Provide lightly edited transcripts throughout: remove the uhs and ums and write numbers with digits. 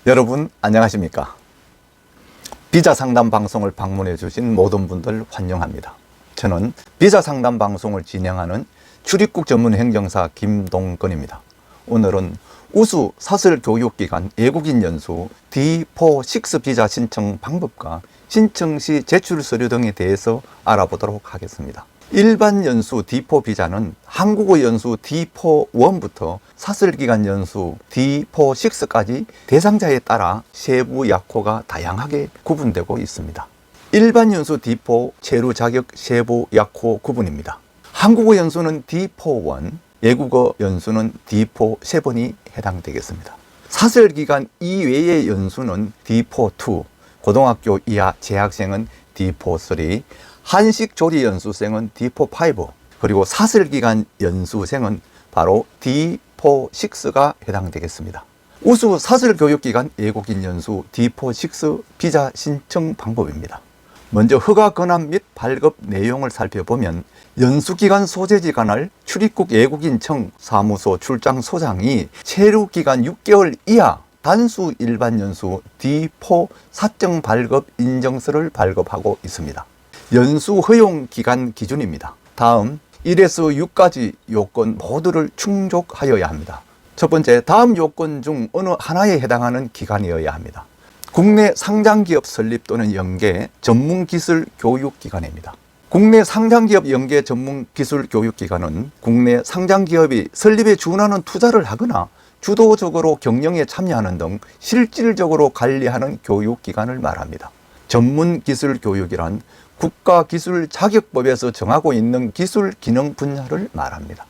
여러분 안녕하십니까? 비자 상담 방송을 방문해 주신 모든 분들 환영합니다. 저는 비자 상담 방송을 진행하는 출입국 전문 행정사 김동건입니다. 오늘은 우수 사설 교육기관 외국인 연수 D4-6 비자 신청 방법과 신청 시 제출 서류 등에 대해서 알아보도록 하겠습니다. 일반 연수 D4 비자는 한국어 연수 D4-1부터 사설기관 연수 D4-6까지 대상자에 따라 세부 약호가 다양하게 구분되고 있습니다. 일반 연수 D4 체류 자격 세부 약호 구분입니다. 한국어 연수는 D4-1, 외국어 연수는 D4-7이 해당되겠습니다. 사설기관 이외의 연수는 D4-2, 고등학교 이하 재학생은 D4-3, 한식조리 연수생은 D4-5, 그리고 사설기관 연수생은 바로 D4-6가 해당되겠습니다. 우수 사설교육기관 외국인 연수 D4-6 비자 신청 방법입니다. 먼저 허가 권한 및 발급 내용을 살펴보면 연수기관 소재지 관할 출입국 외국인청 사무소 출장소장이 체류기간 6개월 이하 단수 일반 연수 D4 사정 발급 인정서를 발급하고 있습니다. 연수 허용 기간 기준입니다. 다음 1에서 6가지 요건 모두를 충족하여야 합니다. 첫 번째, 다음 요건 중 어느 하나에 해당하는 기간이어야 합니다. 국내 상장기업 설립 또는 연계 전문기술교육기관입니다. 국내 상장기업 연계 전문기술교육기관은 국내 상장기업이 설립에 준하는 투자를 하거나 주도적으로 경영에 참여하는 등 실질적으로 관리하는 교육기관을 말합니다. 전문기술교육이란 국가기술자격법에서 정하고 있는 기술 기능 분야를 말합니다.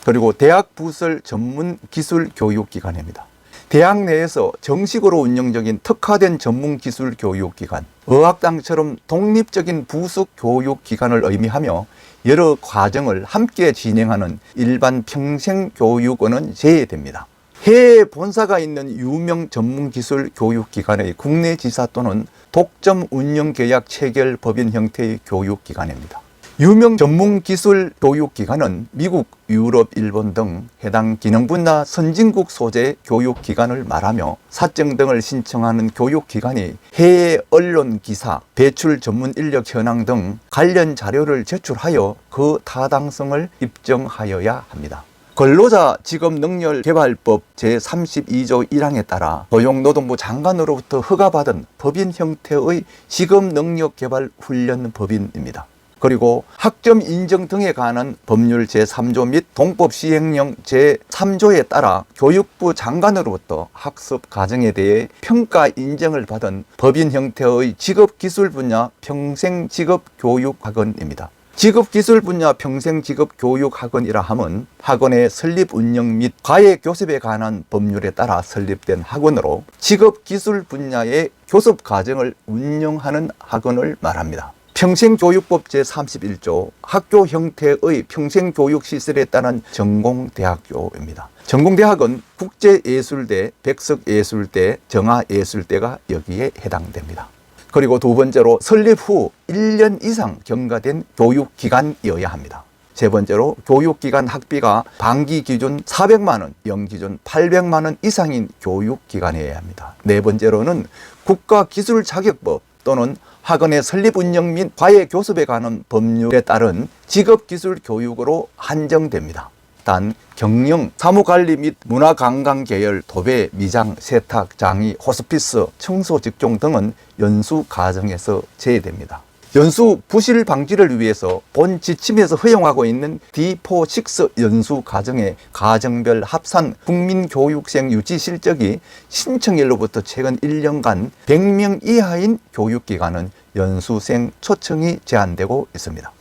그리고 대학 부설 전문기술교육기관입니다. 대학 내에서 정식으로 운영적인 특화된 전문기술교육기관, 어학당처럼 독립적인 부속 교육기관을 의미하며 여러 과정을 함께 진행하는 일반 평생교육원은 제외됩니다. 해외 본사가 있는 유명 전문기술교육기관의 국내 지사 또는 독점 운영계약 체결 법인 형태의 교육기관입니다. 유명 전문기술교육기관은 미국, 유럽, 일본 등 해당 기능 분야 선진국 소재 교육기관을 말하며 사증 등을 신청하는 교육기관이 해외 언론 기사, 배출 전문 인력 현황 등 관련 자료를 제출하여 그 타당성을 입증하여야 합니다. 근로자 직업능력개발법 제32조 1항에 따라 고용노동부 장관으로부터 허가받은 법인 형태의 직업능력개발 훈련 법인입니다. 그리고 학점 인정 등에 관한 법률 제3조 및 동법 시행령 제3조에 따라 교육부 장관으로부터 학습 과정에 대해 평가 인정을 받은 법인 형태의 직업기술 분야 평생직업교육학원입니다. 직업기술 분야 평생직업교육학원이라 함은 학원의 설립 운영 및 과외 교습에 관한 법률에 따라 설립된 학원으로 직업기술 분야의 교습 과정을 운영하는 학원을 말합니다. 평생교육법 제31조 학교 형태의 평생교육시설에 따른 전공대학교입니다. 전공대학은 국제예술대, 백석예술대, 정화예술대가 여기에 해당됩니다. 그리고 두 번째로 설립 후 1년 이상 경과된 교육기관이어야 합니다. 세 번째로 교육기관 학비가 반기 기준 400만 원, 연기준 800만 원 이상인 교육기관이어야 합니다. 네 번째로는 국가기술자격법 또는 학원의 설립 운영 및 과외 교습에 관한 법률에 따른 직업기술교육으로 한정됩니다. 단 경영, 사무관리 및 문화관광 계열, 도배, 미장, 세탁, 장의, 호스피스, 청소 직종 등은 연수 과정에서 제외됩니다. 연수 부실 방지를 위해서 본 지침에서 허용하고 있는 D4-6 연수 과정의 가정별 합산 국민교육생 유치 실적이 신청일로부터 최근 1년간 100명 이하인 교육기관은 연수생 초청이 제한되고 있습니다.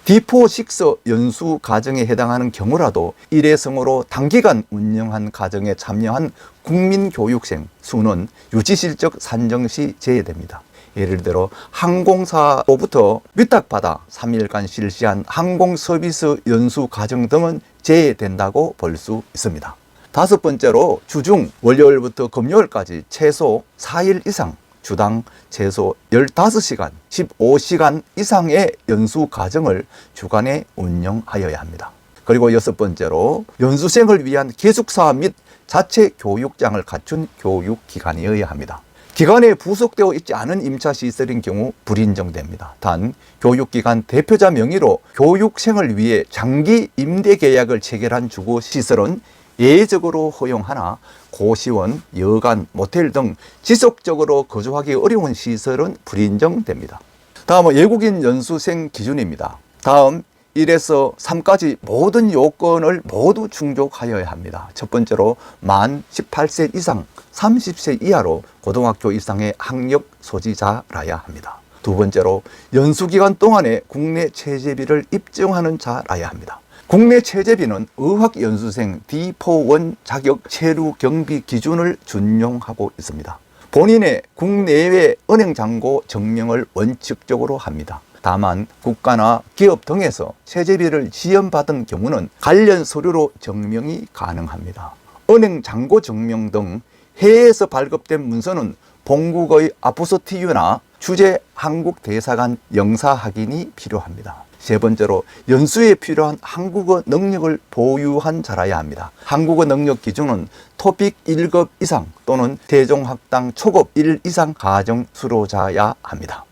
D4-6 연수 과정에 해당하는 경우라도 일회성으로 단기간 운영한 과정에 참여한 국민교육생 수는 유치실적 산정 시 제외됩니다. 예를 들어 항공사로부터 위탁받아 3일간 실시한 항공서비스 연수 과정 등은 제외된다고 볼 수 있습니다. 다섯 번째로 주중 월요일부터 금요일까지 최소 4일 이상 주당 최소 15시간, 15시간 이상의 연수 과정을 주간에 운영하여야 합니다. 그리고 6번째로 연수생을 위한 기숙사 및 자체 교육장을 갖춘 교육기관이어야 합니다. 기관에 부속되어 있지 않은 임차시설인 경우 불인정됩니다. 단 교육기관 대표자 명의로 교육생을 위해 장기 임대계약을 체결한 주거시설은 예외적으로 허용하나 고시원, 여관, 모텔 등 지속적으로 거주하기 어려운 시설은 불인정됩니다. 다음은 외국인 연수생 기준입니다. 다음 1에서 3까지 모든 요건을 모두 충족하여야 합니다. 첫 번째로 만 18세 이상 30세 이하로 고등학교 이상의 학력 소지자라야 합니다. 두 번째로 연수기간 동안에 국내 체제비를 입증하는 자라야 합니다. 국내 체제비는 의학연수생 D4-1 자격 체류 경비 기준을 준용하고 있습니다. 본인의 국내외 은행잔고 증명을 원칙적으로 합니다. 다만 국가나 기업 등에서 체제비를 지원받은 경우는 관련 서류로 증명이 가능합니다. 은행잔고 증명 등 해외에서 발급된 문서는 본국의 아포스티유나 주재 한국대사관 영사 확인이 필요합니다. 세 번째로 연수에 필요한 한국어 능력을 보유한 자라야 합니다. 한국어 능력 기준은 토픽 1급 이상 또는 대종학당 초급 1 이상 가정 수료자야 합니다.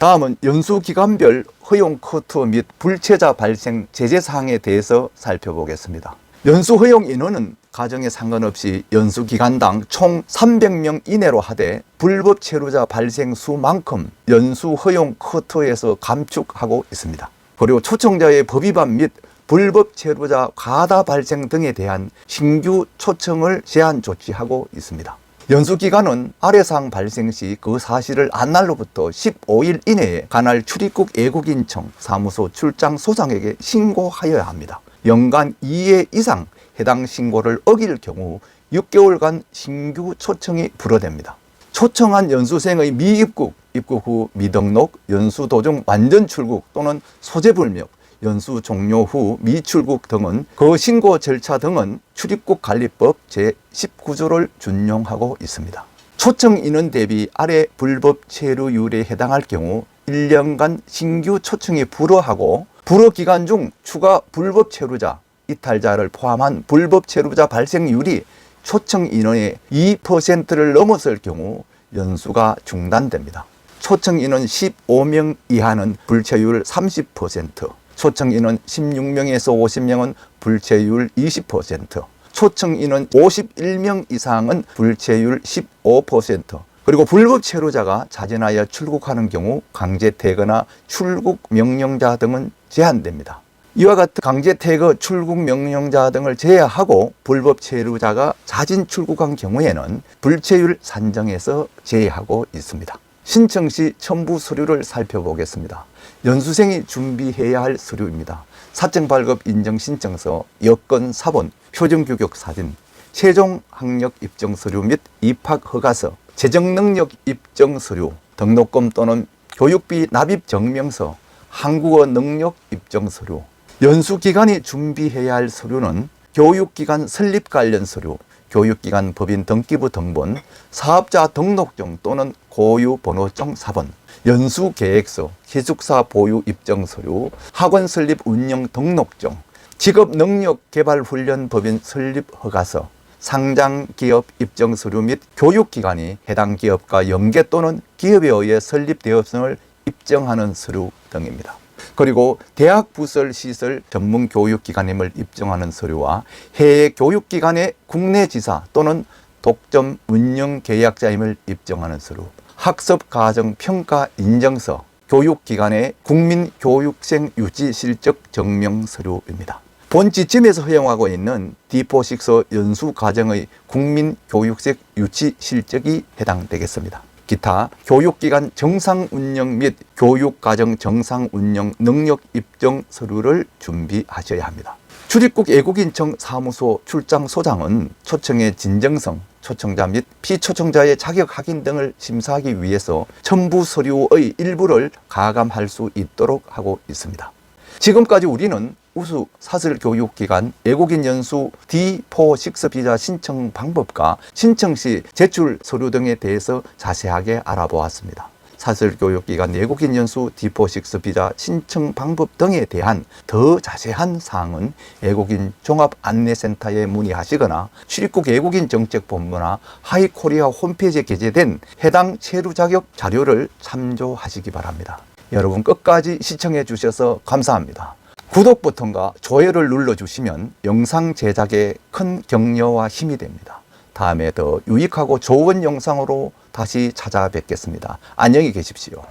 다음은 연수기간별 허용 커트 및 불체자 발생 제재사항에 대해서 살펴보겠습니다. 연수 허용 인원은 가정에 상관없이 연수기간당 총 300명 이내로 하되 불법 체류자 발생 수만큼 연수 허용 커트에서 감축하고 있습니다. 그리고 초청자의 법위반 및 불법 체류자 과다 발생 등에 대한 신규 초청을 제한 조치하고 있습니다. 연수기간은 아래 사항 발생 시 그 사실을 안 날로부터 15일 이내에 관할 출입국 외국인청 사무소 출장소장에게 신고하여야 합니다. 연간 2회 이상 해당 신고를 어길 경우 6개월간 신규 초청이 불어됩니다. 초청한 연수생의 미입국, 입국 후 미등록, 연수 도중 완전 출국 또는 소재불명, 연수 종료 후 미출국 등은 그 신고 절차 등은 출입국관리법 제19조를 준용하고 있습니다. 초청 인원 대비 아래 불법 체류율에 해당할 경우 1년간 신규 초청이 불어하고 불어 기간 중 추가 불법 체류자, 이탈자를 포함한 불법 체류자 발생률이 초청 인원의 2%를 넘어설 경우 연수가 중단됩니다. 초청 인원 15명 이하는 불체율 30%, 초청 인원 16명에서 50명은 불체율 20%, 초청 인원 51명 이상은 불체율 15%, 그리고 불법 체류자가 자진하여 출국하는 경우 강제퇴거나 출국 명령자 등은 제한됩니다. 이와 같은 강제퇴거, 출국 명령자 등을 제외하고 불법 체류자가 자진 출국한 경우에는 불체율 산정에서 제외하고 있습니다. 신청 시 첨부 서류를 살펴보겠습니다. 연수생이 준비해야 할 서류입니다. 사적 발급 인정 신청서, 여권 사본, 표정규격 사진, 최종 학력 입증 서류 및 입학 허가서, 재정 능력 입증 서류, 등록금 또는 교육비 납입 증명서, 한국어 능력 입증 서류. 연수기관이 준비해야 할 서류는 교육기관 설립 관련 서류, 교육기관 법인 등기부 등본, 사업자 등록증 또는 고유번호증 사본, 연수계획서, 기숙사 보유 입증 서류, 학원 설립 운영 등록증, 직업능력개발훈련 법인 설립 허가서, 상장기업 입증 서류 및 교육기관이 해당 기업과 연계 또는 기업에 의해 설립되었음을 입증하는 서류 등입니다. 그리고 대학 부설 시설 전문 교육기관임을 입증하는 서류와 해외 교육기관의 국내 지사 또는 독점 운영 계약자임을 입증하는 서류, 학습 과정 평가 인정서, 교육기관의 국민교육생 유지 실적 증명 서류입니다. 본 지침에서 허용하고 있는 D4-6 연수 과정의 국민교육생 유치 실적이 해당되겠습니다. 기타 교육기관 정상 운영 및 교육과정 정상 운영 능력 입증 서류를 준비하셔야 합니다. 출입국 외국인청 사무소 출장소장은 초청의 진정성, 초청자 및 피초청자의 자격 확인 등을 심사하기 위해서 첨부 서류의 일부를 가감할 수 있도록 하고 있습니다. 지금까지 우리는 우수 사설교육기관 외국인 연수 D4-6 비자 신청 방법과 신청 시 제출 서류 등에 대해서 자세하게 알아보았습니다. 사설교육기관 외국인 연수 D4-6 비자 신청 방법 등에 대한 더 자세한 사항은 외국인 종합안내센터에 문의하시거나 출입국 외국인 정책본부나 하이코리아 홈페이지에 게재된 해당 체류 자격 자료를 참조하시기 바랍니다. 여러분 끝까지 시청해 주셔서 감사합니다. 구독 버튼과 좋아요를 눌러주시면 영상 제작에 큰 격려와 힘이 됩니다. 다음에 더 유익하고 좋은 영상으로 다시 찾아뵙겠습니다. 안녕히 계십시오.